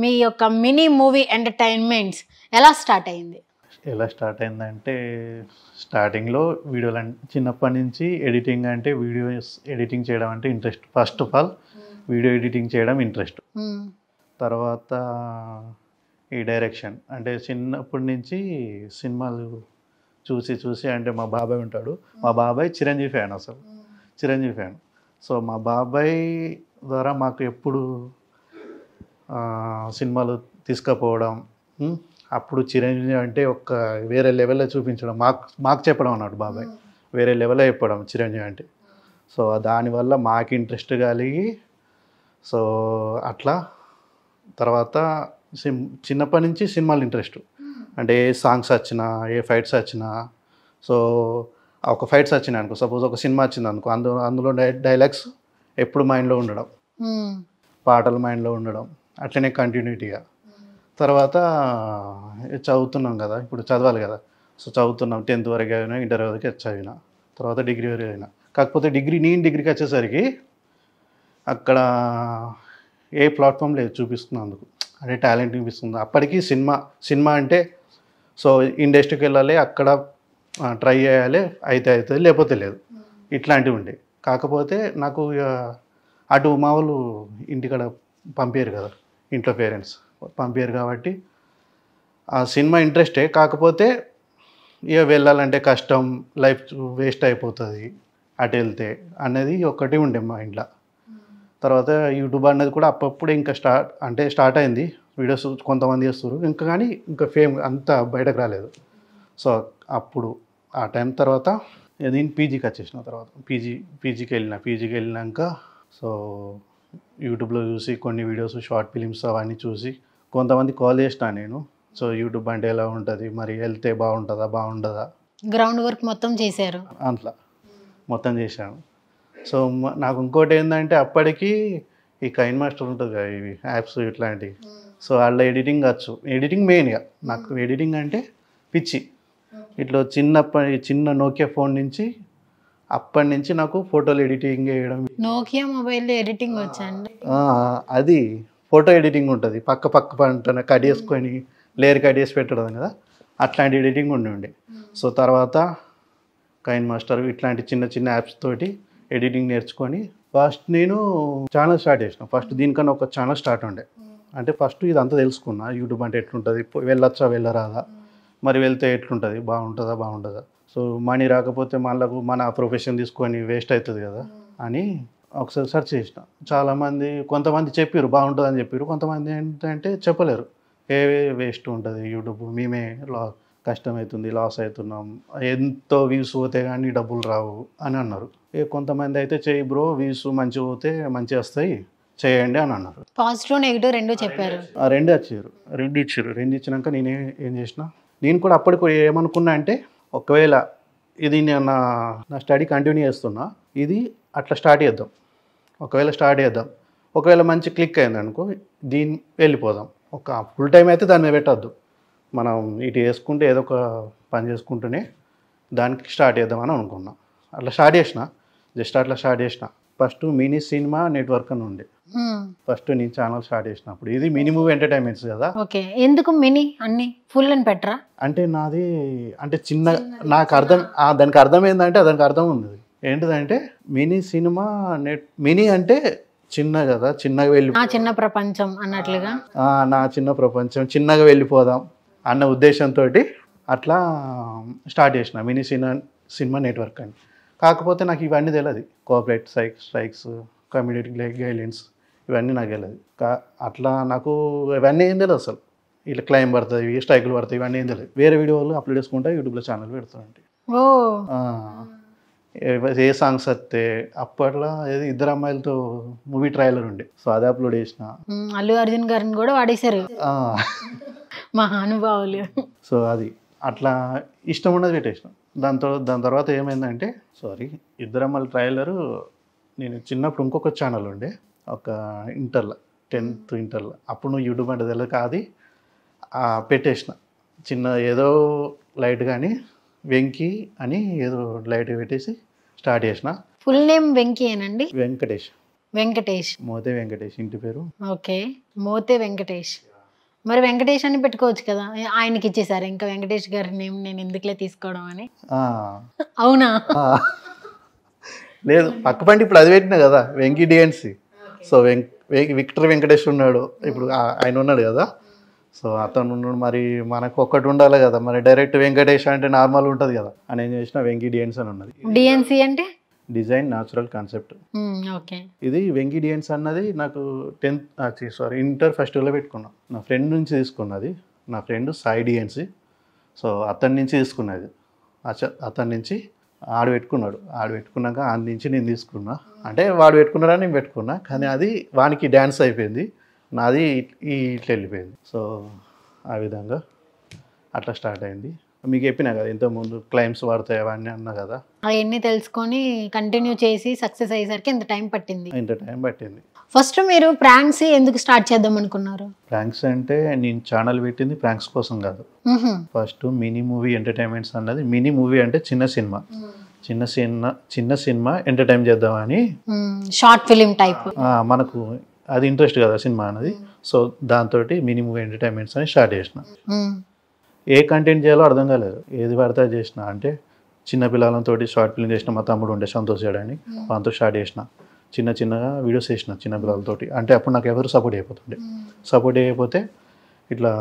మీ యొక్క mini movie entertainments ఎలా start అయింది? ఎలా స్టార్ట్ అయిందంటే స్టార్టింగ్లో వీడియోలు చిన్నప్పటి నుంచి ఎడిటింగ్ అంటే వీడియోస్ ఎడిటింగ్ చేయడం అంటే interest. First of all video editing చేయడం ఇంట్రెస్ట్. తర్వాత ఈ డైరెక్షన్ అంటే చిన్నప్పటి నుంచి సినిమాలు చూసి చూసి అంటే మా బాబాయ్ ఉంటాడు, మా బాబాయ్ చిరంజీవి ఫ్యాన్, అసలు చిరంజీవి ఫ్యాన్. సో మా బాబాయ్ ద్వారా మాకు ఎప్పుడు సినిమాలు తీసుకుపోవడం, అప్పుడు చిరంజీవి అంటే ఒక వేరే లెవెల్లో చూపించడం, మాకు చెప్పడం అన్నాడు బాబాయ్, వేరే లెవెల్లో చెప్పడం చిరంజీవి అంటే. సో దానివల్ల మాకు ఇంట్రెస్ట్ కలిగి సో అట్లా తర్వాత చిన్నప్పటి నుంచి సినిమాలు ఇంట్రెస్ట్. అంటే ఏ సాంగ్స్ వచ్చినా ఏ ఫైట్స్ వచ్చినా, సో ఒక ఫైట్స్ వచ్చినాయి అనుకో, సపోజ్ ఒక సినిమా వచ్చింది అనుకో, అందులో డైలాగ్స్ ఎప్పుడు మైండ్లో ఉండడం, పాటలు మైండ్లో ఉండడం, అట్లనే కంటిన్యూటీగా. తర్వాత చదువుతున్నాం కదా, ఇప్పుడు చదవాలి కదా, సో చదువుతున్నాం. 10th వరకు అయినా, ఇంటర్ వరకు చదివిన, తర్వాత డిగ్రీ వరకు అయినా. కాకపోతే నేను డిగ్రీకి వచ్చేసరికి అక్కడ ఏ ప్లాట్ఫామ్ లేదు చూపిస్తున్నందుకు, అంటే టాలెంట్ చూపిస్తుంది. అప్పటికి సినిమా అంటే సో ఇండస్ట్రీకి వెళ్ళాలి, అక్కడ ట్రై చేయాలి, అయితే అవుతుంది, లేకపోతే లేదు, ఇట్లాంటివి ఉండే. కాకపోతే నాకు అటు మా వాళ్ళు ఇంటికాడ పంపారు కదా, ఇంట్లో పేరెంట్స్ పంపారు కాబట్టి ఆ సినిమా ఇంట్రెస్టే. కాకపోతే ఇక వెళ్ళాలంటే కష్టం, లైఫ్ వేస్ట్ అయిపోతుంది అటు వెళ్తే అనేది ఒకటి ఉండే మా ఇంట్లో. తర్వాత యూట్యూబ్ అనేది కూడా అప్పుడప్పుడు ఇంకా స్టార్ట్ అయింది, వీడియోస్ కొంతమంది చేస్తారు ఇంకా, కానీ ఇంకా ఫేమ్ అంతా బయటకు రాలేదు. సో అప్పుడు ఆ టైం తర్వాత నేను పీజీకి వచ్చేసిన. తర్వాత పీజీకి వెళ్ళినాక సో యూట్యూబ్లో చూసి కొన్ని వీడియోస్, షార్ట్ ఫిలిమ్స్ అవన్నీ చూసి కొంతమంది కాల్ చేసిన నేను. సో యూట్యూబ్ అంటే ఎలా ఉంటుంది, మరి వెళ్తే బాగుంటుందా, గ్రౌండ్ వర్క్ మొత్తం చేశారు, అట్లా మొత్తం చేశాను. సో నాకు ఇంకోటి ఏంటంటే అప్పటికి ఈ కైన్ మాస్టర్ ఉంటుంది కదా, ఇవి యాప్స్ ఇట్లాంటివి, సో వాళ్ళ ఎడిటింగ్ మెయిన్గా నాకు ఎడిటింగ్ అంటే పిచ్చి. ఇట్లా చిన్న నోకియా ఫోన్ నుంచి అప్పటి నుంచి నాకు ఫోటోలు ఎడిటింగ్ చేయడం. నోకియా మొబైల్లో ఎడిటింగ్ వచ్చండి? అది ఫోటో ఎడిటింగ్ ఉంటుంది, పక్క పంటన కట్ చేసుకొని లేయర్ కట్ చేసి పెట్టడం కదా, అట్లాంటి ఎడిటింగ్ ఉండే. సో తర్వాత కైన్ మాస్టర్ ఇట్లాంటి చిన్న యాప్స్ తోటి ఎడిటింగ్ నేర్చుకొని ఫస్ట్ నేను ఛానల్ స్టార్ట్ చేసిన. ఫస్ట్ దీనికన్నా ఒక ఛానల్ స్టార్ట్ ఉండే. అంటే ఫస్ట్ ఇదంతా తెలుసుకున్నా, యూట్యూబ్ అంటే ఎట్లుంటుంది, వెళ్ళొచ్చా వెళ్ళరాదా, మరి వెళ్తే ఎట్లుంటుంది, బాగుంటుందా. సో మనీ రాకపోతే మన ప్రొఫెషన్ తీసుకొని వేస్ట్ అవుతుంది కదా అని ఒకసారి సెర్చ్ చేసిన. కొంతమంది చెప్పారు బాగుంటుందని చెప్పారు, కొంతమంది ఏంటంటే చెప్పలేరు, వేస్ట్ ఉంటుంది యూట్యూబ్, మేమే కష్టమవుతుంది, లాస్ అవుతున్నాం, ఎంతో వ్యూస్ పోతే కానీ డబ్బులు రావు అని అన్నారు. కొంతమంది అయితే చేయి బ్రో, వ్యూస్ మంచిగా పోతే మంచిగా వస్తాయి, చేయండి అని అన్నారు. పాజిటివ్ నెగిటివ్ రెండు చెప్పారు, రెండు ఇచ్చినాక నేను ఏం చేసిన, నేను కూడా అప్పటికి ఏమనుకున్నా అంటే ఒకవేళ ఇది నా స్టడీ కంటిన్యూ చేస్తున్నా, ఇది అట్లా స్టార్ట్ చేద్దాం, ఒకవేళ మంచి క్లిక్ అయింది అనుకో దీన్ని వెళ్ళిపోదాం, ఒక ఫుల్ టైం అయితే దాని మీద పెట్టద్దు, మనం ఇటు వేసుకుంటే ఏదో ఒక పని చేసుకుంటూనే దానికి స్టార్ట్ చేద్దామని అనుకున్నా. అట్లా స్టార్ట్ చేసిన. ఫస్ట్ మినీ సినిమా నెట్వర్క్ అని ఉండే, ఫస్ట్ నేను ఛానల్ స్టార్ట్ చేసినప్పుడు. ఇది మినీ మూవీ ఎంటర్టైన్మెంట్స్ కదా. ఓకే, ఎందుకు మినీ అన్ని ఫుల్ అని పెట్టరా? అంటే నాది అంటే చిన్న, నాకు దానికి అర్థం ఏంటంటే దానికి అర్థం ఉంది ఏంటిదంటే మినీ సినిమా మినీ అంటే చిన్న కదా, చిన్నగా చిన్న ప్రపంచం అన్నట్లుగా, నా చిన్న ప్రపంచం చిన్నగా వెళ్ళిపోదాం అన్న ఉద్దేశంతో అట్లా స్టార్ట్ చేసిన మినీ సినిమా నెట్వర్క్ అని. కాకపోతే నాకు ఇవన్నీ తెలియదు, కోఆపరేట్ స్ట్రైక్స్, కమ్యూనిటీ గైడ్లైన్స్ ఇవన్నీ నాకు తెలియదు. అట్లా నాకు ఇవన్నీ ఏం తెలియదు అసలు, ఇట్లా క్లైమ్ పడుతుంది, స్ట్రైకులు పడతాయి, ఇవన్నీ ఏం తెలియదు. వేరే వీడియోలు అప్లోడ్ చేసుకుంటా యూట్యూబ్లో ఛానల్ పెడతానండి. ఏ సాంగ్స్ వస్తే అప్పట్లో ఏదో ఇద్దరు అమ్మాయిలతో మూవీ ట్రైలర్ ఉండే, సో అది అప్లోడ్ చేసిన. అల్లు అర్జున్ గారిని కూడా వాడేశారు మహానుభావులు. సో అది అట్లా ఇష్టం ఉన్నది పెట్టేసిన. దాని తర్వాత ఏమైందంటే ఇద్దరు అమ్మాయిల ట్రైలరు నేను చిన్నప్పుడు ఇంకొక ఛానల్ ఉండే, ఒక ఇంటర్లో 10th ఇంటర్లో, అప్పుడు నువ్వు యూట్యూబ్ అంటే తెలియదు కాదు, పెట్టేసిన చిన్న ఏదో లైట్ కానీ వెంకీ అని ఏదో లైట్ పెట్టేసి స్టార్ట్ చేసిన. ఫుల్ నేమ్ వెంకీ ఏనండి? వెంకటేష్. వెంకటేష్. మోతే వెంకటేష్ ఇంటి పేరు. ఓకే, మోతే వెంకటేష్. మరి వెంకటేష్ అని పెట్టుకోవచ్చు కదా, ఆయనకి ఇచ్చేసారు ఇంకా వెంకటేష్ గారి నేమ్ నేను ఎందుకులే తీసుకోవడం అని. అవునా? లేదు, పక్కపండి ఇప్పుడు అది పెట్టినా కదా Venky DNC. So Victory Venkatesh ఉన్నాడు ఇప్పుడు, ఆయన ఉన్నాడు కదా. సో అతను ఉన్నాడు, మరి మనకు ఒక్కటి ఉండాలి కదా, మరి డైరెక్ట్ వెంకటేష్ అంటే నార్మల్ ఉంటుంది కదా అని ఏం చేసిన వెంకీ డిఎన్స్ అని ఉన్నది. డిఎన్సి అంటే డిజైన్ న్యాచురల్ కాన్సెప్ట్. ఓకే. ఇది వెంకీ డిఎన్స్ అన్నది నాకు ఇంటర్ ఫస్ట్ ఇయర్లో పెట్టుకున్నా. నా ఫ్రెండ్ నుంచి తీసుకున్నది, నా ఫ్రెండ్ సాయి డిఎన్సి. సో అతని నుంచి తీసుకున్నది, అతని నుంచి ఆడు పెట్టుకున్నాడు. ఆడు పెట్టుకున్నాక ఆడి నుంచి నేను తీసుకున్నా. అంటే వాడు పెట్టుకున్నాడని నేను పెట్టుకున్నా, కానీ అది వానికి డ్యాన్స్ అయిపోయింది, నాది ఇట్లా వెళ్ళిపోయింది. సో ఆ విధంగా అట్లా స్టార్ట్ అయింది. మీకు చెప్పినా కదా ఇంతకుముందు క్లైమ్స్ వాడతాయి అవన్నీ అన్నా కదా, అవన్నీ తెలుసుకొని కంటిన్యూ చేసి సక్సెస్ అయ్యేసరికి ఇంత టైం పట్టింది. ఫస్ట్ మీరు ప్రాంక్స్ ఎందుకు స్టార్ట్ చేద్దాం అనుకున్నారు? ప్రాంక్స్ అంటే నేను ఛానల్ పెట్టింది ప్రాంక్స్ కోసం కాదు. ఫస్ట్ మినీ మూవీ ఎంటర్టైన్మెంట్స్ అన్నది, మినీ మూవీ అంటే చిన్న సినిమా ఎంటర్టైన్ చేద్దామని, షార్ట్ ఫిలిం టైప్. మనకు అది ఇంట్రెస్ట్ కదా సినిమా అన్నది. సో దాంతో మినీ మూవీ ఎంటర్టైన్మెంట్స్ అని స్టార్ట్ చేసిన. ఏ కంటెంట్ చేయాలో అర్థం కాలేదు, ఏది పడితే చేసిన. అంటే చిన్నపిల్లలతో షార్ట్ ఫిల్మ్ చేసిన, మా తమ్ముడు ఉండే సంతోష్ చేయడానికి, దాంతో స్టార్ట్ చేసిన. చిన్నగా వీడియోస్ చేసిన చిన్నపిల్లలతోటి. అంటే అప్పుడు నాకు ఎవరు సపోర్ట్ అయిపోతే ఇట్లా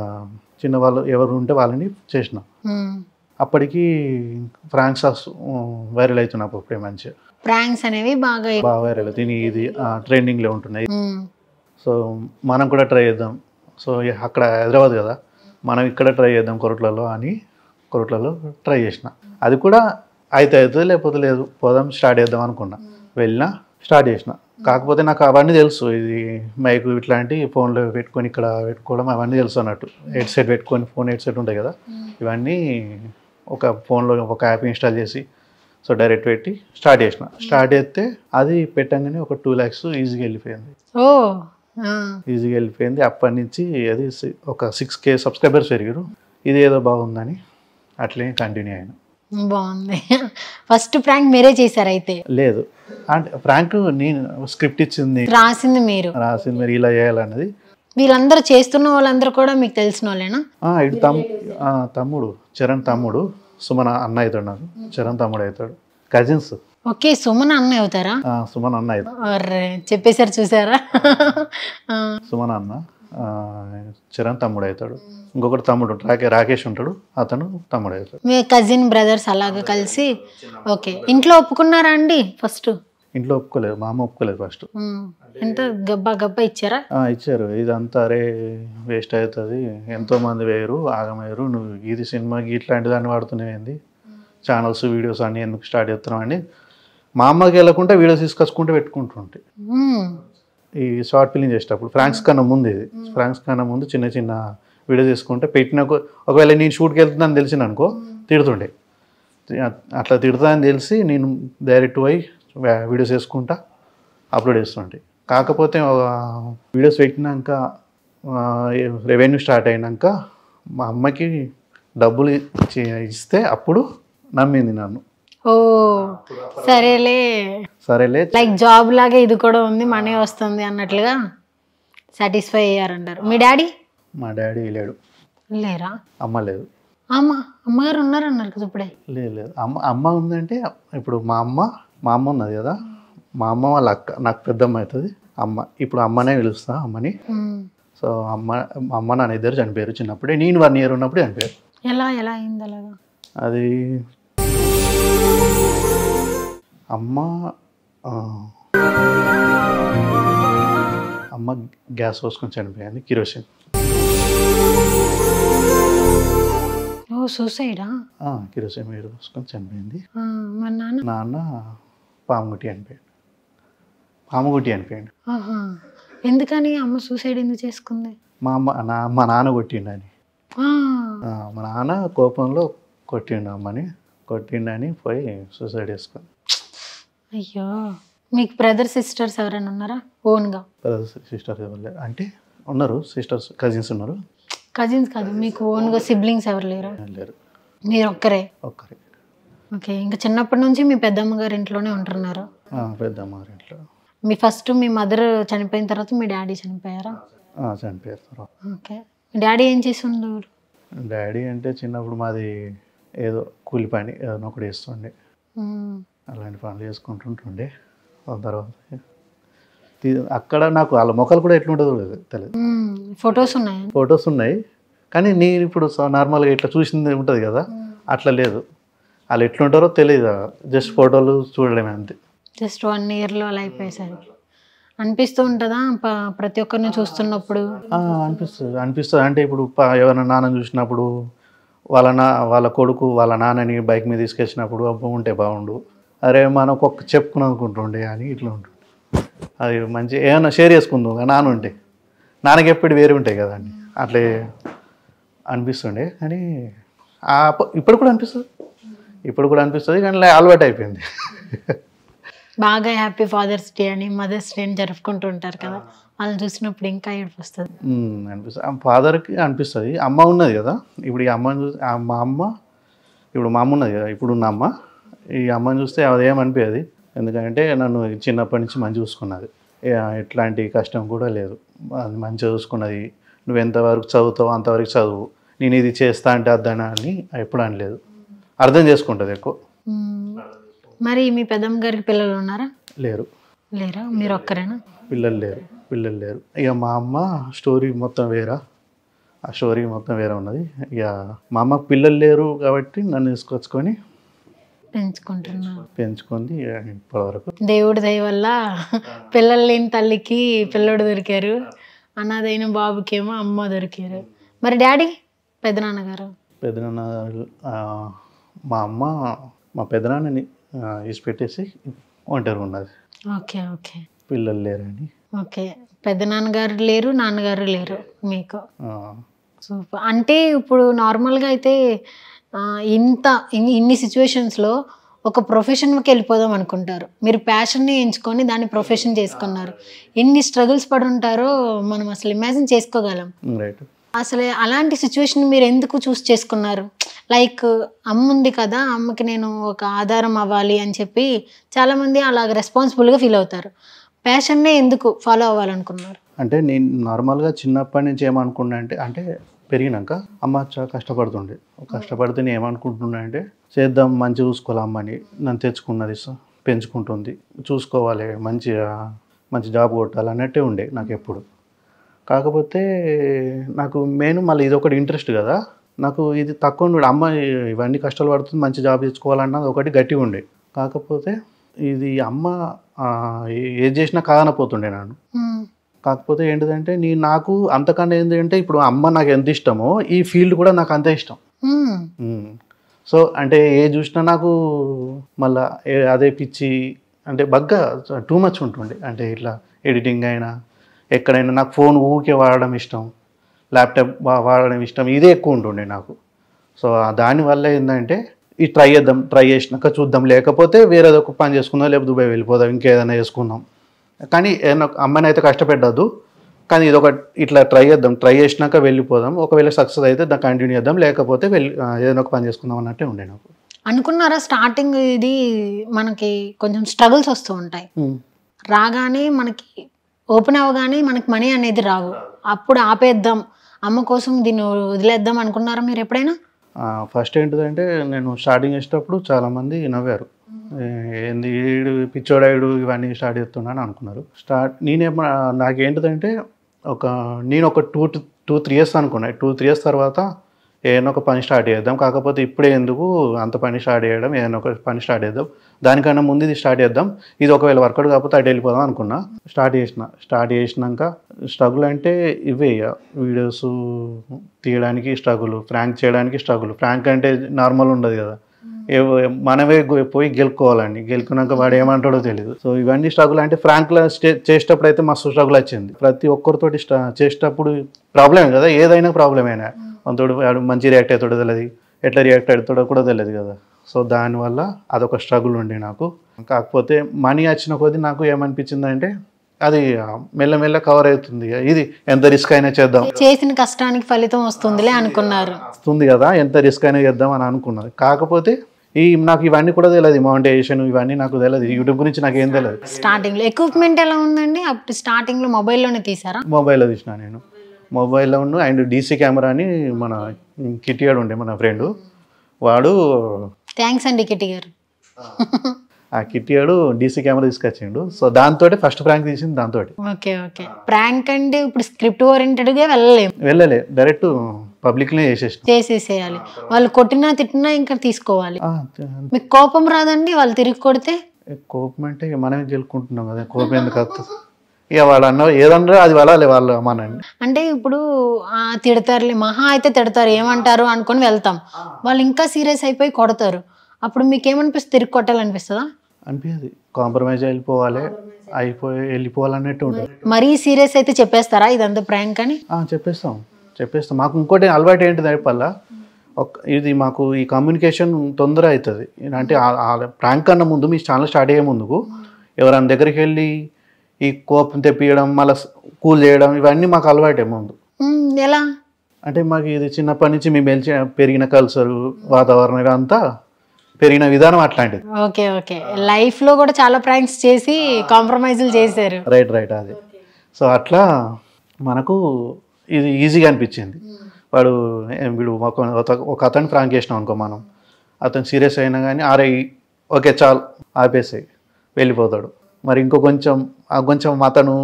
చిన్న వాళ్ళు ఎవరు ఉంటే వాళ్ళని చేసిన. అప్పటికి ప్రాంక్స్ వైరల్ అవుతున్నాయి అప్పుడే మంచిగా. ప్రాంక్స్ అనేవి బాగా వైరల్ అవుతాయి, ఇది ట్రెండింగ్లో ఉంటున్నాయి. సో మనం కూడా ట్రై చేద్దాం. సో అక్కడ హైదరాబాద్ కదా, మనం ఇక్కడ ట్రై చేద్దాం కొరట్లలో ట్రై చేసిన. అది కూడా అవుతుంది లేకపోతే లేదు, పోదాం స్టార్ట్ చేద్దాం అనుకున్నా. వెళ్ళినా స్టార్ట్ చేసిన. కాకపోతే నాకు అవన్నీ తెలుసు, ఇది మైకు ఇట్లాంటి ఫోన్లో పెట్టుకొని ఇక్కడ పెట్టుకోవడం అవన్నీ తెలుసు అన్నట్టు. హెడ్సెట్ పెట్టుకొని, ఫోన్ హెడ్సెట్ ఉంటాయి కదా, ఇవన్నీ ఒక ఫోన్లో ఒక యాప్ ఇన్స్టాల్ చేసి సో డైరెక్ట్ పెట్టి స్టార్ట్ చేస్తే అది పెట్టంగానే ఒక 2 lakhs ఈజీగా వెళ్ళిపోయింది. అప్పటి నుంచి అది ఒక 6K సబ్స్క్రైబర్స్ పెరిగారు. ఇది ఏదో బాగుందని అట్లే కంటిన్యూ అయినా. బాగుంది. ఫస్ట్ ప్రాంక్ మీరే చేశారు అయితే? లేదు, అంటే ప్రాంక్ నేను స్క్రిప్ట్ ఇచ్చింది, రాసింది మీరు ఇలా చేయాలన్నది. వీళ్ళందరూ చేస్తున్న వాళ్ళందరూ కూడా మీకు తెలిసిన వాళ్ళేనా? ఇటు తమ్ముడు చరణ్ తమ్ముడు, సుమన్ అన్న అవుతాడు, నాకు చరణ్ తమ్ముడు అవుతాడు, కజిన్స్. ఓకే, సుమన్ అన్న అవుతారా? సుమన్ అన్న అవుతాడు. చెప్పేశారు చూసారా. సుమన్ అన్న, చరణ్ తమ్ముడు అవుతాడు. ఇంకొకటి తమ్ముడు రాకేష్ ఉంటాడు, అతను తమ్ముడు అవుతాడు. మీ కజిన్ బ్రదర్స్ అలాగా కలిసి. ఓకే, ఇంట్లో ఒప్పుకున్నారా అండి? ఫస్ట్ ఇంట్లో ఒప్పుకోలేదు, మా అమ్మ ఒప్పుకోలేదు ఫస్ట్. ఎంత గబ్బా ఇచ్చారా? ఇచ్చారు. ఇదంతా అరే వేస్ట్ అవుతుంది, ఎంతో మంది వేయరు, ఆగమయ్యారు, నువ్వు ఇది సినిమాకి ఇట్లాంటి దాన్ని వాడుతున్నాయింది, ఛానల్స్ వీడియోస్ అన్నీ ఎందుకు స్టార్ట్ చేస్తున్నావు అని మా అమ్మకి వెళ్ళకుండా వీడియోస్ తీసుకొచ్చుకుంటూ పెట్టుకుంటుంటే. ఈ షార్ట్ ఫిల్మ్ చేసేటప్పుడు ఫ్రాంక్స్ కన్నా ముందు చిన్న వీడియో తీసుకుంటే పెట్టిన, ఒకవేళ నేను షూట్కి వెళ్తున్నాను తెలిసిన అనుకో తిడుతుండే. అట్లా తిడుతుందని తెలిసి నేను డైరెక్ట్ పోయి వీడియోస్ వేసుకుంటా అప్లోడ్ చేస్తుంటే. కాకపోతే వీడియోస్ పెట్టినాక రెవెన్యూ స్టార్ట్ అయినాక మా అమ్మకి డబ్బులు ఇస్తే అప్పుడు నమ్మింది నన్ను. సరేలే లైక్ జాబ్ లాగా ఇది కూడా ఉంది, మనీ వస్తుంది అన్నట్లుగా సాటిస్ఫై అయ్యారంటారు. మీ డాడీ? మా డాడీ లేరా? అమ్మ లేదు. అమ్మగారు ఉన్నారన్నారు కదా ఇప్పుడే? లేదు, అమ్మ ఉందంటే ఇప్పుడు మా అమ్మ ఉన్నది కదా, మా అమ్మ వాళ్ళ అక్క, నాకు పెద్దమ్మ అవుతుంది అమ్మ. ఇప్పుడు అమ్మనే పిలుస్తా అమ్మని. సో అమ్మ నాన్న ఇద్దరు చనిపోయారు చిన్నప్పుడే, నేను 1 year ఉన్నప్పుడు చనిపోయారు. ఎలా అయింది అలాగా? అది అమ్మ గ్యాస్ పోసుకొని చనిపోయింది, కిరోసిన్. సూసైడా? కిరోసిన్ మీరు పోసుకొని చనిపోయింది. నాన్న పాముగుట్టి చనిపోయాడు. ఎందుకని అమ్మ సూసైడ్ ఎందుకు చేసుకుంది? మా నాన్న కొట్టిండని, మా నాన్న కోపంలో కొట్టిండని పోయి సూసైడ్ చేసుకుంది. అయ్యో, మీకు బ్రదర్ సిస్టర్స్ ఎవరైనా ఉన్నారా ఓన్గా? బ్రదర్స్ సిస్టర్స్ ఎవరు లేరు, అంటే ఉన్నారు సిస్టర్స్, కజిన్స్ ఉన్నారు. కజిన్స్ కాదు, మీకు ఓన్గా సిబ్లింగ్స్ ఎవరు లేరా? లేరు. మీరు ఒక్కరే? ఓకే, ఇంకా చిన్నప్పటి నుంచి మీ పెద్దమ్మ గారి ఇంట్లోనే ఉంటున్నారు? పెద్దమ్మ గారి ఇంట్లో. మీ ఫస్ట్ మీ మదర్ చనిపోయిన తర్వాత మీ డాడీ చనిపోయారా? చనిపోయారు. ఓకే. డాడీ ఏం చేస్తుండేవారు? డాడీ అంటే చిన్నప్పుడు మాది ఏదో కూలి పని ఏదైనా ఒకటి వేస్తుండే, అలాంటి పనులు చేసుకుంటుంటుండే. ఆ తర్వాత అక్కడ నాకు వాళ్ళ మొక్కలు కూడా ఎట్లుంటుందో తెలియదు. ఫొటోస్ ఉన్నాయి కానీ నేను ఇప్పుడు నార్మల్గా ఇట్లా చూసింది ఉంటుంది కదా, అట్లా లేదు. వాళ్ళు ఎట్లుంటారో తెలియదు, జస్ట్ ఫోటోలు చూడడమే అంతే. జస్ట్ 1 yearలో అలా అయిపోయేసరికి అనిపిస్తూ ఉంటుందా ప్రతి ఒక్కరిని చూస్తున్నప్పుడు? అనిపిస్తుంది. అంటే ఇప్పుడు ఎవరైనా నాన్న చూసినప్పుడు వాళ్ళ కొడుకు వాళ్ళ నాన్నని బైక్ మీద తీసుకొచ్చినప్పుడు అబ్బా ఉంటే బాగుండు, అరే మనకు ఒక చెప్పుకుని అనుకుంటుండే అని ఇట్లా ఉంటుంది. అది మంచి ఏమైనా షేర్ చేసుకుందాం నాన్న ఉంటే, నాన్నకి ఎప్పుడు వేరే ఉంటాయి కదండి, అట్లే అనిపిస్తుండే. కానీ ఇప్పుడు కూడా అనిపిస్తుంది కానీ అలవాటు అయిపోయింది. బాగా హ్యాపీ ఫాదర్స్ డే అని మదర్స్ డే అని జరుపుకుంటూ ఉంటారు కదా, వాళ్ళని చూసినప్పుడు ఇంకా ఏడుపు వస్తుంది. అనిపిస్తుంది. ఫాదర్కి అనిపిస్తుంది. అమ్మ ఉన్నది కదా, ఇప్పుడు ఈ అమ్మని చూసి మా అమ్మ ఇప్పుడు మా అమ్మ ఉన్నది కదా, ఇప్పుడున్న అమ్మ, ఈ అమ్మని చూస్తే అదేమనిపించదు. ఎందుకంటే నన్ను చిన్నప్పటి నుంచి మంచి చూసుకున్నది, ఎట్లాంటి కష్టం కూడా లేదు, మంచిగా చూసుకున్నది. నువ్వు ఎంతవరకు చదువుతావు అంతవరకు చదువు, నేను ఇది చేస్తా అంటే అద్దనా అని ఎప్పుడు అనలేదు. అర్థం చేసుకుంటుంది ఎక్కువ. మరి మీ పెద్దమ్మ గారికి పిల్లలు ఉన్నారా? లేరా? మీరు ఒక్కరేనా? పిల్లలు లేరు. ఇక మా అమ్మ స్టోరీ మొత్తం వేరే, ఆ స్టోరీ మొత్తం వేరే ఉన్నది. ఇక మా అమ్మకు పిల్లలు లేరు కాబట్టి నన్ను తీసుకొచ్చుకొని పెంచుకుంది ఇప్పటివరకు. దేవుడి దయ వల్ల పిల్లలు లేని తల్లికి పిల్లడు దొరికారు, అనాథైన బాబుకేమో అమ్మ దొరికారు. మరి డాడీ పెద్దనాన్న మా అమ్మ మా పెద్దనాన్నని ఇసిపెట్టేసి ఒంటరి ఉన్నది. ఓకే. పిల్లలు లేరని. ఓకే. పెద్దనాన్నగారు లేరు, నాన్నగారు లేరు మీకు. సూపర్. అంటే ఇప్పుడు నార్మల్గా అయితే ఇన్ని సిచ్యువేషన్స్లో ఒక ప్రొఫెషన్కి వెళ్ళిపోదాం అనుకుంటారు, మీరు ప్యాషన్ని ఎంచుకొని దాన్ని ప్రొఫెషన్ చేసుకున్నారు. ఎన్ని స్ట్రగుల్స్ పడి ఉంటారో మనం అసలు ఇమాజిన్ చేసుకోగలం. అసలు అలాంటి సిచ్యువేషన్ మీరు ఎందుకు చూస్ చేసుకున్నారు? లైక్ అమ్మ ఉంది కదా, అమ్మకి నేను ఒక ఆధారం అవ్వాలి అని చెప్పి చాలామంది అలాగ రెస్పాన్సిబుల్గా ఫీల్ అవుతారు. ప్యాషన్నే ఎందుకు ఫాలో అవ్వాలనుకున్నారు? అంటే నేను నార్మల్గా చిన్నప్పటి నుంచి ఏమనుకున్నా అంటే పెరిగినాక అమ్మ చాలా కష్టపడితే నేను ఏమనుకుంటున్నా అంటే చేద్దాం, మంచి చూసుకోవాలి అమ్మని, నన్ను తెచ్చుకున్నది పెంచుకుంటుంది, చూసుకోవాలి, మంచి జాబ్ కొట్టాలి అన్నట్టే ఉండే నాకు ఎప్పుడు. కాకపోతే నాకు మెయిన్ మళ్ళీ ఇది ఒకటి ఇంట్రెస్ట్ కదా, నాకు ఇది తక్కువ ఉండే, అమ్మ ఇవన్నీ కష్టాలు పడుతుంది మంచి జాబ్ తెచ్చుకోవాలన్నది ఒకటి గట్టిగా ఉండే. కాకపోతే ఇది అమ్మ ఏది చేసినా కాదనపోతుండే నన్ను. కాకపోతే ఏంటిదంటే నాకు అంతకన్నా ఏంటంటే ఇప్పుడు అమ్మ నాకు ఎంత ఇష్టమో ఈ ఫీల్డ్ కూడా నాకు అంతే ఇష్టం. సో అంటే ఏ చూసినా నాకు మళ్ళా అదే పిచ్చి, అంటే బగ్గా టూ మచ్ ఉంటుండే. అంటే ఇట్లా ఎడిటింగ్ అయినా ఎక్కడైనా నాకు ఫోన్ ఊరికే వాడడం ఇష్టం, ల్యాప్టాప్ వాడడం ఇష్టం, ఇదే ఎక్కువ ఉంటుండే నాకు. సో దానివల్ల ఏంటంటే ఈ ట్రై చేసినాక చూద్దాం, లేకపోతే వేరేది ఒక పని చేసుకుందాం, లేకపోతే దుబాయ్ వెళ్ళిపోదాం, ఇంకేదైనా చేసుకుందాం. కానీ అమ్మని అయితే కష్టపెట్టద్దు, కానీ ఇది ఒక ఇట్లా ట్రై చేసినాక వెళ్ళిపోదాం, ఒకవేళ సక్సెస్ అయితే దాన్ని కంటిన్యూ చేద్దాం, లేకపోతే ఏదైనా ఒక పని చేసుకుందాం అన్నట్టే ఉండే నాకు. అనుకున్నారా స్టార్టింగ్ ఇది మనకి కొంచెం స్ట్రగుల్స్ వస్తూ ఉంటాయి, రాగానే మనకి ఓపెన్ అవ్వగానే మనకి మనీ అనేది రావు, అప్పుడు ఆపేద్దాం, అమ్మ కోసం దీన్ని వదిలేద్దాం అనుకున్నారా మీరు ఎప్పుడైనా? ఫస్ట్ ఏంటిదంటే నేను స్టార్టింగ్ చేసేటప్పుడు చాలామంది నవ్వారు, ఏంది పిచ్చోడాయుడు ఇవన్నీ స్టార్ట్ చేస్తున్నాను అనుకున్నారు. నాకేంటిదంటే నేను ఒక 2-3 years అనుకున్నా. 2-3 years తర్వాత ఏదైనా ఒక పని స్టార్ట్ చేద్దాం, కాకపోతే ఇప్పుడే ఎందుకు అంత పని స్టార్ట్ చేయడం, ఏదైనా ఒక పని స్టార్ట్ చేద్దాం, దానికన్నా ముందు ఇది స్టార్ట్ చేద్దాం, ఇది ఒకవేళ వర్కౌట్ కాకపోతే అటు వెళ్ళిపోదాం అనుకున్నా. స్టార్ట్ చేసినాక స్ట్రగుల్ అంటే ఇవే, వీడియోస్ తీయడానికి స్ట్రగుల్, ఫ్రాంక్ చేయడానికి స్ట్రగుల్. ఫ్రాంక్ అంటే నార్మల్ ఉండదు కదా, మనమే పోయి గెలుపుకోవాలండి, గెలుకున్నాక వాడు ఏమంటాడో తెలియదు. సో ఇవన్నీ స్ట్రగుల్. అంటే ఫ్రాంక్లో చేసేటప్పుడు అయితే మస్తు స్ట్రగుల్ వచ్చింది. ప్రతి ఒక్కరితోటి చేసేటప్పుడు ప్రాబ్లమే కదా, ఏదైనా ప్రాబ్లమేనా, మనతోడు వాడు మంచి రియాక్ట్ అవుతాడో తెలియదు, ఎట్లా రియాక్ట్ అవుతాడో కూడా తెలియదు కదా. సో దానివల్ల అదొక స్ట్రగుల్ ఉండే నాకు. కాకపోతే మనీ వచ్చిన కొద్దీ నాకు ఏమనిపించిందంటే అది మెల్లమెల్ల కవర్ అవుతుంది, ఇది ఎంత రిస్క్ అయినా చేద్దాం, చేసిన కష్టానికి ఫలితం వస్తుందిలే అనుకున్నారు, వస్తుంది కదా, ఎంత రిస్క్ అయినా చేద్దాం అని అనుకున్నది. కాకపోతే నాకు ఇవన్నీ కూడా తెలియదు, మౌంటేషన్ ఇవన్నీ నాకు తెలియదు, యూట్యూబ్ గురించి నాకు ఏం తెలియదు. స్టార్టింగ్లో ఎక్విప్మెంట్ ఎలా ఉందండి? అప్పుడు స్టార్టింగ్లో మొబైల్లోనే తీసారా? మొబైల్లో తీసిన నేను, మొబైల్లో అండ్ డీసీ కెమెరా అని మన కిటియాడు ఉండే మన ఫ్రెండ్, వాడు థ్యాంక్స్ అండి కిట్టి గారు. ఆ కిటియాడు డీసీ కెమెరా తీసుకొచ్చిండు. సో దాంతో ఫస్ట్ ప్రాంక్ తీసింది దాంతో. Okay okay. ప్రాంక్ అంటే ఇప్పుడు స్క్రిప్ట్ ఓరియంటెడ్గా వెళ్ళలే, డైరెక్ట్ పబ్లిక్నే చేసేసేయాలి. వాళ్ళు కొట్టినా తిట్టినా ఇంకా తీసుకోవాలి. మీకు కోపం రాదండి వాళ్ళు తిరిగి కొడితే? కోపం అంటే మనమే గెలుకుంటున్నాం కదా, కోపం ఎందుకు వస్తుంది? ఇక వాళ్ళు అన్న ఏదన్నా అది వెళ్ళాలి వాళ్ళు మనండి. అంటే ఇప్పుడు తిడతారులే, మహా అయితే తిడతారు, ఏమంటారు అనుకొని వెళ్తాం, వాళ్ళు ఇంకా సీరియస్ అయిపోయి కొడతారు, అప్పుడు మీకు ఏమనిపిస్తుంది? తిరిగి కొట్టాలనిపిస్తుందా? అనిపించదు, కాంప్రమైజ్ వెళ్ళిపోవాలన్నట్టు ఉంటుంది. మరీ సీరియస్ అయితే చెప్పేస్తారా ఇదంతా ప్రాంక్ అని? చెప్పేస్తాం. మాకు ఇంకోటి అలవాటు ఏంటిది అయిపోల్లా, ఇది మాకు ఈ కమ్యూనికేషన్ తొందర అవుతుంది. అంటే ప్రాంక్ కన్నా ముందు మీ ఛానల్ స్టార్ట్ అయ్యే ముందుకు ఎవరైనా దగ్గరికి వెళ్ళి ఈ కోపం తెప్పియడం, మళ్ళీ కూల్ చేయడం, ఇవన్నీ మాకు అలవాటే ముందు. ఎలా అంటే మాకు ఇది చిన్నప్పటి నుంచి మేము పెరిగిన కల్చరు, వాతావరణం, ఇదంతా పెరిగిన విధానం అట్లాంటిది. Okay okay. లైఫ్ లో కూడా చాలా ప్రాంక్స్ చేసి కాంప్రమైజ్లు చేశారు. రైట్ అది. సో అట్లా మనకు ఇది ఈజీగా అనిపించింది. వీడు ఒక అతను ప్రాంక్ చేసినాం అనుకో, మనం అతను సీరియస్ అయినా కానీ ఓకే చాలు ఆపేసాయి వెళ్ళిపోతాడు. మరి కొంచెం అతను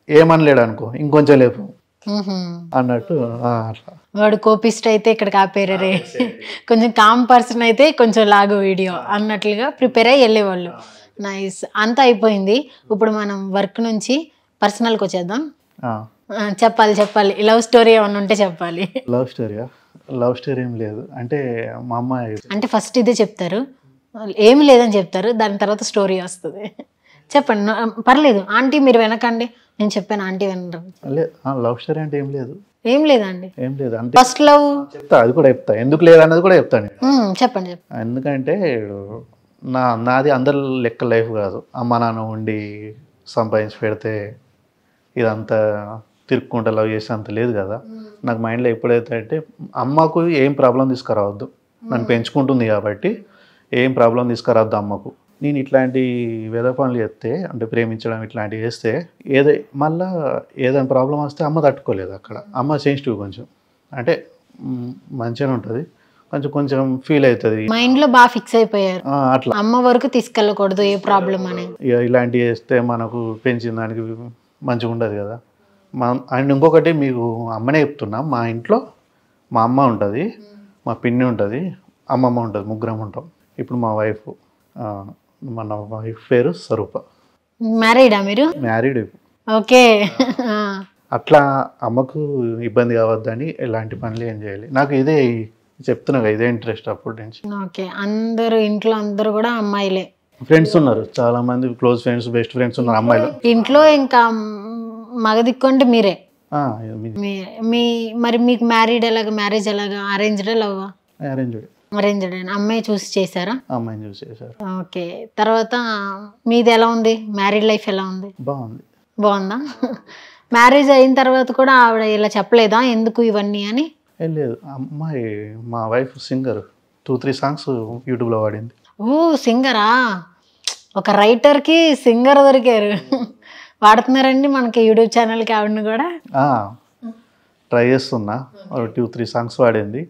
ఏమనలేడు అనుకో, ఇంకొంచెం లేపు అన్నట్టు. అట్లా వాడు కోపిస్ట్ అయితే ఇక్కడికి ఆపేరే, కొంచెం కామ్ పర్సన్ అయితే కొంచెం లాగు వీడియో అన్నట్లుగా ప్రిపేర్ అయ్యి వెళ్ళేవాళ్ళు. నైస్. అంతా అయిపోయింది. ఇప్పుడు మనం వర్క్ నుంచి పర్సనల్కి వచ్చేద్దాం. చెప్పాలి, లవ్ స్టోరీ ఏమన్నా ఉంటే చెప్పాలి. లవ్ స్టోరీ ఏం లేదు. అంటే మా అమ్మాయి అంటే ఫస్ట్ ఇదే చెప్తారు, ఏమి లేదని చెప్తారు, దాని తర్వాత స్టోరీ వస్తుంది. చెప్పండి, పర్లేదు. ఆంటీ మీరు వెనకండి, నేను చెప్పాను ఆంటీ వినరు. లవ్ స్టోరీ అంటే ఏం లేదండి. అంటే ఫస్ట్ లవ్ చెప్తా, అది కూడా చెప్తా, ఎందుకు లేదన్నది కూడా చెప్తాను. చెప్పండి. ఎందుకంటే నాది అందరి లెక్క లైఫ్ కాదు. అమ్మ నాన్న ఉండి సంపాదించి పెడితే ఇదంతా తిరుక్కుంటా లవ్ చేస్తే అంత లేదు కదా. నాకు మైండ్లో ఎప్పుడైతే అంటే అమ్మకు ఏం ప్రాబ్లం తీసుకురావద్దు, నన్ను పెంచుకుంటుంది కాబట్టి ఏం ప్రాబ్లం తీసుకురావద్దు అమ్మకు. నేను ఇట్లాంటి వేద పనులు చేస్తే, అంటే ప్రేమించడం ఇట్లాంటివి చేస్తే మళ్ళీ ఏదైనా ప్రాబ్లం వస్తే అమ్మ తట్టుకోలేదు. అక్కడ అమ్మ సెన్సిటివ్, కొంచెం అంటే మంచిగానే ఉంటుంది, కొంచెం ఫీల్ అవుతుంది. మైండ్లో బాగా ఫిక్స్ అయిపోయారు అట్లా. అమ్మ వరకు తీసుకెళ్ళకూడదు ఏ ప్రాబ్లం అని. ఇలాంటివి చేస్తే మనకు పెంచిన దానికి మంచిగా ఉండదు కదా. అండ్ ఇంకొకటి మీకు అమ్మనే చెప్తున్నా, మా ఇంట్లో మా అమ్మ ఉంటుంది, మా పిన్ని ఉంటుంది, అమ్మమ్మ ఉంటుంది, ముగ్గురం ఉంటాం. ఇప్పుడు మా వైఫ్, మన వైఫ్ పేరు స్వరూప. మ్యారీడా మీరు? మ్యారీడ్. ఓకే. అట్లా అమ్మకు ఇబ్బంది కావద్దని ఎలాంటి పనులు ఏం చేయాలి, నాకు ఇదే చెప్తున్నా, ఇదే ఇంట్రెస్ట్ అప్పటి నుంచి. ఓకే. అందరూ ఇంట్లో అందరూ కూడా అమ్మాయిలే? ఫ్రెండ్స్ ఉన్నారు చాలా మంది, క్లోజ్ ఫ్రెండ్స్, బెస్ట్ ఫ్రెండ్స్ ఉన్నారు అమ్మాయిలు. ఇంట్లో ఇంకా మగ దిక్కు అంటే మీరే? మరి మీకు మ్యారేజ్ ఎలాగా? Arranged love? అరేంజ్డ్. అమ్మాయి చూసి చేశారా? అమ్మాయిని చూసి చేశారు. ఓకే. తర్వాత మీది ఎలా ఉంది? మ్యారీడ్ లైఫ్ ఎలా ఉంది? బాగుందా? మ్యారేజ్ అయిన తర్వాత కూడా ఆవిడ ఇలా చెప్పలేదా ఎందుకు ఇవన్నీ అని? లేదు, అమ్మాయి మా వైఫ్ సింగర్, 2-3 సాంగ్స్ యూట్యూబ్లో వాడింది. ఓ సింగరా? ఒక రైటర్కి సింగర్ దొరికారు. వాడుతున్నారండి మనకి యూట్యూబ్ ఛానల్కి ఆవిడని కూడా? ట్రై చేస్తున్నా, 2-3 సాంగ్స్ వాడింది,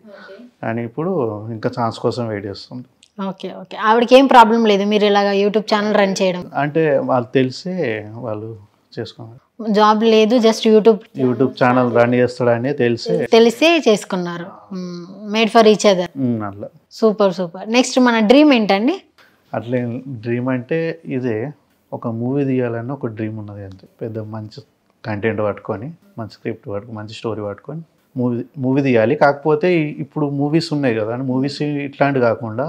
కానీ ఇప్పుడు ఇంకా ఛాన్స్ కోసం వెయిట్ చేస్తుంది. ఓకే. ఆవిడకి ఏం ప్రాబ్లం లేదు మీరు ఇలాగ యూట్యూబ్ ఛానల్ రన్ చేయడం? అంటే వాళ్ళు తెలిసే వాళ్ళు చేసుకున్నారు. జాబ్ లేదు, జస్ట్ యూట్యూబ్ ఛానల్ రన్ చేస్తాడని తెలిసే చేసుకున్నారు. Made for each other. అట్లా. సూపర్. నెక్స్ట్ మన డ్రీమ్ ఏంటండి? అట్లే డ్రీమ్ అంటే ఇదే, ఒక మూవీ తీయాలని ఒక డ్రీమ్ ఉన్నది. అంతే, పెద్ద మంచి కంటెంట్ పట్టుకొని, మంచి స్క్రిప్ట్ పట్టుకొని, మంచి స్టోరీ పట్టుకొని మూవీ తీయాలి. కాకపోతే ఇప్పుడు మూవీస్ ఉన్నాయి కదా, మూవీస్ ఇట్లాంటివి కాకుండా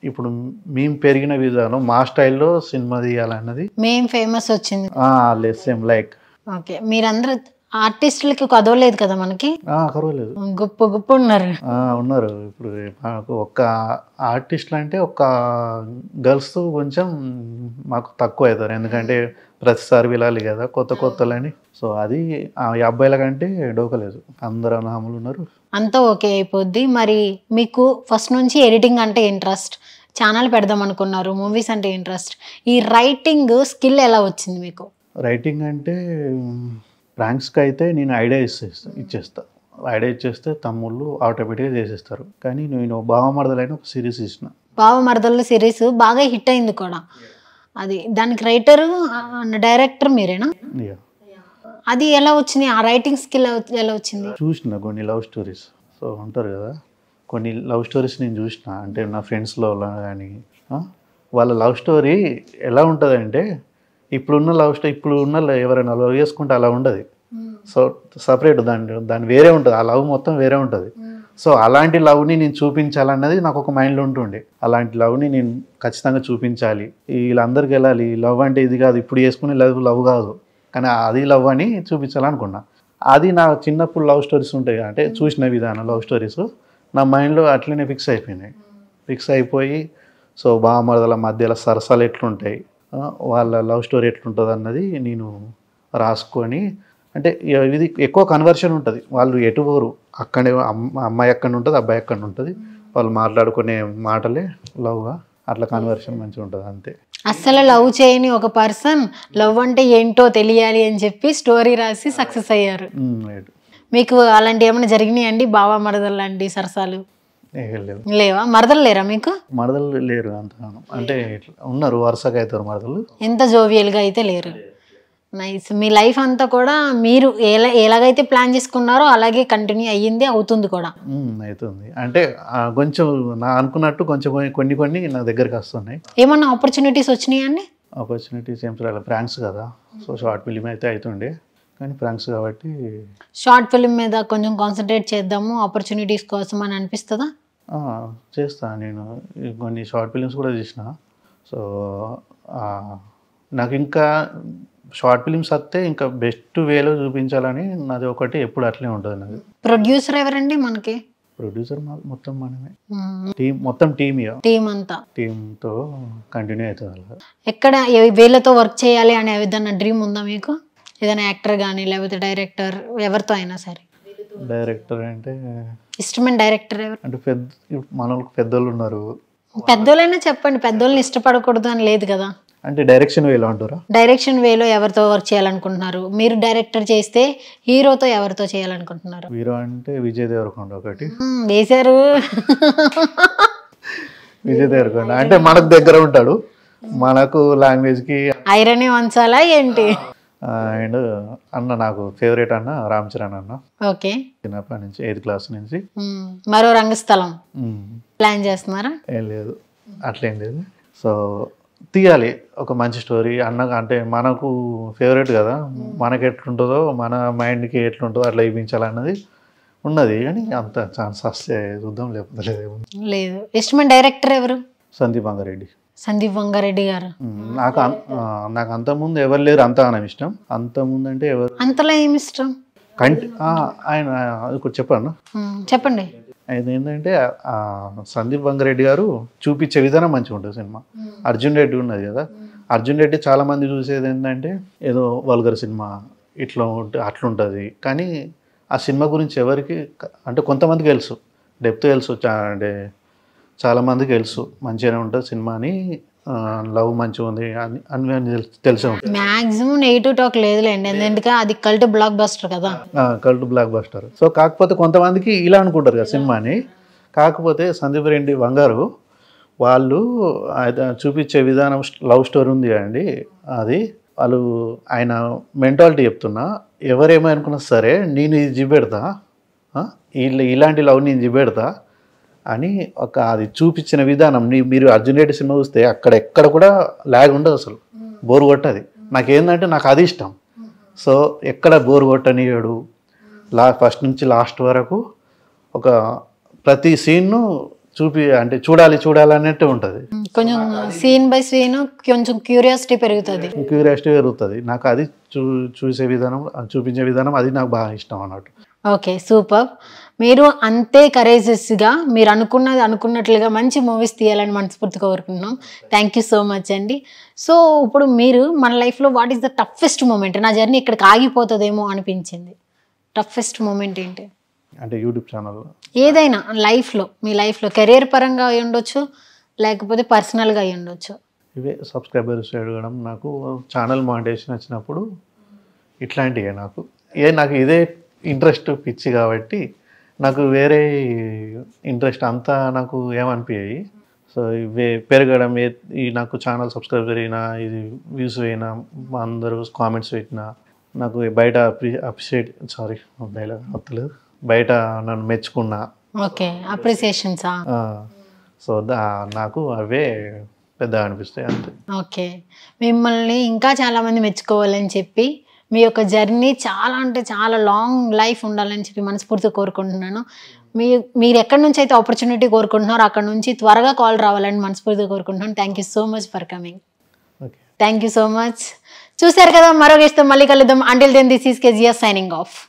ఇప్పుడు మేము పెరిగిన విధానం మా స్టైల్లో సినిమా తీయాలన్నది. మేము ఫేమస్ వచ్చింది. Same like. ఓకే. మీరందరూ ఆర్టిస్టులకి కదవలేదు కదా మనకి? కరవలేదు, గొప్ప ఉన్నారు. ఇప్పుడు మాకు ఒక్క ఆర్టిస్టులు అంటే ఒక్క గర్ల్స్ కొంచెం మాకు తక్కువ అవుతారు, ఎందుకంటే ప్రతిసారి వెళ్ళాలి కదా కొత్తలని. సో అది ఈ అబ్బాయిల కంటే డోకలేదు, అందరు అనామలు ఉన్నారు. అంతా ఓకే అయిపోద్ది. మరి మీకు ఫస్ట్ నుంచి ఎడిటింగ్ అంటే ఇంట్రెస్ట్, ఛానల్ పెడదాం అనుకున్నారు, మూవీస్ అంటే ఇంట్రెస్ట్. ఈ రైటింగ్ స్కిల్ ఎలా వచ్చింది మీకు? రైటింగ్ అంటే ప్రాంక్స్కి అయితే నేను ఐడియా ఇచ్చేస్తా. ఐడియా ఇచ్చేస్తే తమ్ముళ్ళు ఆటోమేటిక్గా చేసేస్తారు. కానీ నేను బావమరదలైన ఒక సిరీస్ ఇచ్చిన. బావమరదలు సిరీస్ బాగా హిట్ అయింది కూడా. అది దానికి రైటర్ డైరెక్టర్ మీరేనా? అది ఎలా వచ్చింది? ఆ రైటింగ్ స్కిల్ ఎలా వచ్చింది? చూసిన కొన్ని లవ్ స్టోరీస్. సో ఉంటారు కదా, కొన్ని లవ్ స్టోరీస్ నేను చూసిన. అంటే నా ఫ్రెండ్స్లో కానీ వాళ్ళ లవ్ స్టోరీ ఎలా ఉంటుందంటే ఇప్పుడున్న ఎవరైనా లవ్ చేసుకుంటే అలా ఉండదు. సో సపరేట్ దాని వేరే ఉంటుంది. ఆ లవ్ మొత్తం వేరే ఉంటుంది. సో అలాంటి లవ్ని నేను చూపించాలన్నది నాకు ఒక మైండ్లో ఉంటుండే. అలాంటి లవ్ని నేను ఖచ్చితంగా చూపించాలి, వీళ్ళందరికీ వెళ్ళాలి. లవ్ అంటే ఇది కాదు, ఇప్పుడు చేసుకునే లవ్ కాదు, కానీ అది లవ్ అని చూపించాలనుకున్నా. అది నా చిన్నప్పుడు లవ్ స్టోరీస్ ఉంటాయి, అంటే చూసిన విధానం లవ్ స్టోరీస్ నా మైండ్లో అట్లనే ఫిక్స్ అయిపోయినాయి. ఫిక్స్ అయిపోయి సో బావమరదల మధ్యలో సరసాలు ఎట్లుంటాయి, వాళ్ళ లవ్ స్టోరీ ఎట్లుంటుంది అన్నది నేను రాసుకొని, అంటే ఇది ఎక్కువ కన్వర్షన్ ఉంటుంది. వాళ్ళు ఎటు పోరు, అక్కడే అమ్మాయి ఎక్కడ ఉంటుంది, అబ్బాయి ఎక్కడ ఉంటుంది, వాళ్ళు మాట్లాడుకునే మాటలే లవ్గా, అట్లా కన్వర్షన్ మంచిగా ఉంటుంది అంతే. అస్సలు లవ్ చేయని ఒక పర్సన్ లవ్ అంటే ఏంటో తెలియాలి అని చెప్పి స్టోరీ రాసి సక్సెస్ అయ్యారు. మీకు అలాంటి ఏమైనా జరిగినాయండి? బావా మరదలు లాంటి సరసాలు లేవా? మరదలు లేరా మీకు? మరదలు లేరు అంతగానో, అంటే ఉన్నారు వరుసగా అవుతారు మరదలు, ఎంత జోవియల్గా అయితే లేరు. నైస్. మీ లైఫ్ అంతా కూడా మీరు ఎలాగైతే ప్లాన్ చేసుకున్నారో అలాగే కంటిన్యూ అయ్యింది, అవుతుంది కూడా. అవుతుంది అంటే కొంచెం నా అనుకున్నట్టు కొంచెం కొన్ని నా దగ్గరికి వస్తున్నాయి. ఏమన్నా ఆపర్చునిటీస్ వచ్చినాయా అండి? ఆపర్చునిటీస్ ఏం రాలేదు, ప్రాంక్స్ కదా. సో షార్ట్ ఫిలిం అయితే అవుతుండే, కానీ ప్రాంక్స్ కాబట్టి షార్ట్ ఫిలిం మీద కొంచెం కాన్సన్ట్రేట్ చేద్దాము ఆపర్చునిటీస్ కోసం అని అనిపిస్తుందా? చేస్తాను. నేను కొన్ని షార్ట్ ఫిలిమ్స్ కూడా చేసిన. సో నాకు ఇంకా షార్ట్ ఫిలిమ్స్ వస్తే ఇంకా బెస్ట్ వేలో చూపించాలని నాది ఒకటి ఎప్పుడు అట్లే ఉంటుంది నాది. ప్రొడ్యూసర్ ఎవరండి మనకి? ప్రొడ్యూసర్ మొత్తం మనమే, మొత్తం టీమ్ అంతా టీంతో కంటిన్యూ అవుతుంది. ఎక్కడ వీళ్ళతో వర్క్ చేయాలి అనే ఏదైనా డ్రీమ్ ఉందా మీకు? ఏదైనా యాక్టర్ కానీ లేకపోతే డైరెక్టర్, ఎవరితో అయినా సరే. డైరెక్టర్ అంటే ఇష్టమైన డైరెక్టర్ ఎవరు? అంటే మనకు పెద్దోళ్ళు ఉన్నారు. పెద్దోళ్ళైనా చెప్పండి, పెద్దోళ్ళని ఇష్టపడకూడదు అని లేదు కదా. అంటే డైరెక్షన్ వేలో అంటారా? డైరెక్షన్ వేలో ఎవరితో వర్క్ చేయాలనుకుంటున్నారు? మీరు డైరెక్టర్ చేస్తే హీరోతో ఎవరితో చేయాలనుకుంటున్నారు? హీరో అంటే విజయ్ దేవరకొండ ఒకటి వేశారు. విజయ్ దేవరకొండ అంటే మనకు దగ్గర ఉంటాడు, మనకు లాంగ్వేజ్కి ఐరనే వంచాలా ఏంటి? అండ్ అన్న నాకు ఫేవరెట్ అన్న రామ్ చరణ్ అన్న. ఓకే. చిన్నప్పటి నుంచి 8th క్లాస్ నుంచి. మరో రంగస్థలం ప్లాన్ చేస్తున్నారా? ఏం లేదు, అట్లేం లేదు. సో తీయాలి ఒక మంచి స్టోరీ అన్న, అంటే మనకు ఫేవరెట్ కదా, మనకి ఎట్లుంటుందో మన మైండ్కి ఎట్లుంటుందో అట్లా ఇవ్వించాలన్నది ఉన్నది. కానీ అంత ఛాన్స్ వస్తే చూద్దాం, లేకపోతే లేదు. ఇష్టమైన డైరెక్టర్ ఎవరు? సందీప్ వంగారెడ్డి. సందీప్ వంగారెడ్డి గారు. నాకు అంతకుముందు ఎవరు లేరు అంతగానం ఇష్టం. అంతకుముందు అంటే ఎవరు అంతలా ఏమి ఇష్టం? ఆయన ఒకటి చెప్పాను, చెప్పండి. అది ఏంటంటే సందీప్ వంగారెడ్డి గారు చూపించే విధానం మంచిగా ఉంటుంది. సినిమా అర్జున్ రెడ్డి ఉన్నది కదా, అర్జున్ రెడ్డి చాలా మంది చూసేది ఏంటంటే ఏదో వల్గర్ సినిమా ఇట్లా అట్లుంటుంది. కానీ ఆ సినిమా గురించి ఎవరికి, అంటే కొంతమందికి తెలుసు, డెప్త్ తెలుసు, అంటే చాలామందికి తెలుసు మంచిగానే ఉంటుంది సినిమా అని, లవ్ మంచిగా ఉంది అని తెలిసే ఉంటుంది. మ్యాక్సిమం నెగిటివ్ టాక్ లేదులేండి, ఎందుకంటే అది కల్ట్ బ్లాక్ బస్టర్ కదా. Cult block buster. సో కాకపోతే కొంతమందికి ఇలా అనుకుంటారు కదా సినిమాని. కాకపోతే సందీప్ రెడ్డి వంగారు వాళ్ళు చూపించే విధానం, లవ్ స్టోరీ ఉంది కదండి, అది వాళ్ళు ఆయన మెంటాలిటీ చెప్తున్నా, ఎవరేమనుకున్నా సరే నేను ఇది చూపెడతా, ఇలాంటి లవ్ నేను చూపెడతా అని అది చూపించిన విధానం. మీరు అర్జున్ రెడ్డి సినిమా చూస్తే ఎక్కడ కూడా లాగ్ ఉండదు, అసలు బోర్ కొట్టది. నాకేంటంటే నాకు అది ఇష్టం. సో ఎక్కడ బోర్ కొట్టనియడు, ఫస్ట్ నుంచి లాస్ట్ వరకు ఒక ప్రతి సీన్ను అంటే చూడాలి అన్నట్టు ఉంటుంది. కొంచెం సీన్ బై సీన్ కొంచెం క్యూరియాసిటీ పెరుగుతుంది. నాకు అది చూసే విధానం, చూపించే విధానం అది నాకు బాగా ఇష్టం అన్నట్టు. Okay, super. మీరు అంతే కరేజెస్గా మీరు అనుకున్నట్లుగా మంచి మూవీస్ తీయాలని మనస్ఫూర్తిగా కోరుకుంటున్నాం. థ్యాంక్ యూ సో మచ్ అండి. సో ఇప్పుడు మీరు మన లైఫ్లో what is the toughest moment? నా జర్నీ ఇక్కడికి ఆగిపోతుందేమో అనిపించింది. టఫెస్ట్ మూమెంట్ ఏంటి? అంటే యూట్యూబ్ ఛానల్, ఏదైనా లైఫ్లో, మీ లైఫ్లో కెరీర్ పరంగా ఉండొచ్చు, లేకపోతే పర్సనల్గా అయ్యి ఉండొచ్చు. ఇవే సబ్స్క్రైబర్స్ అడగడం, నాకు ఛానల్ మానిటైజేషన్ వచ్చినప్పుడు ఇట్లాంటివే నాకు ఇదే ఇంట్రెస్ట్ పిచ్చి కాబట్టి నాకు వేరే ఇంట్రెస్ట్ అంతా నాకు ఏమనిపించాయి. సో ఇవే పెరగడం, ఈ నాకు ఛానల్ సబ్స్క్రైబర్ అయినా, ఇది వ్యూస్ అయినా, అందరూ కామెంట్స్ పెట్టినా, నాకు బయట అప్రిషియేట్ డైలాగ్ వస్తలేదు, బయట నన్ను మెచ్చుకున్నా, ఓకే అప్రిసియేషన్సా? సో నాకు అవే పెద్దగా అనిపిస్తాయి అంతే. ఓకే, మిమ్మల్ని ఇంకా చాలామంది మెచ్చుకోవాలని చెప్పి మీ యొక్క జర్నీ చాలా అంటే చాలా లాంగ్ లైఫ్ ఉండాలని చెప్పి మనస్ఫూర్తిగా కోరుకుంటున్నాను. మీరు ఎక్కడి నుంచి అయితే ఆపర్చునిటీ కోరుకుంటున్నారో అక్కడ నుంచి త్వరగా కాల్ రావాలని మనస్ఫూర్తిగా కోరుకుంటున్నాను. Thank you so much for coming. Thank you so much. చూశారు కదా, మరో గెస్ట్తో మళ్ళీ కలుద్దాం. Until then this is KGR signing of.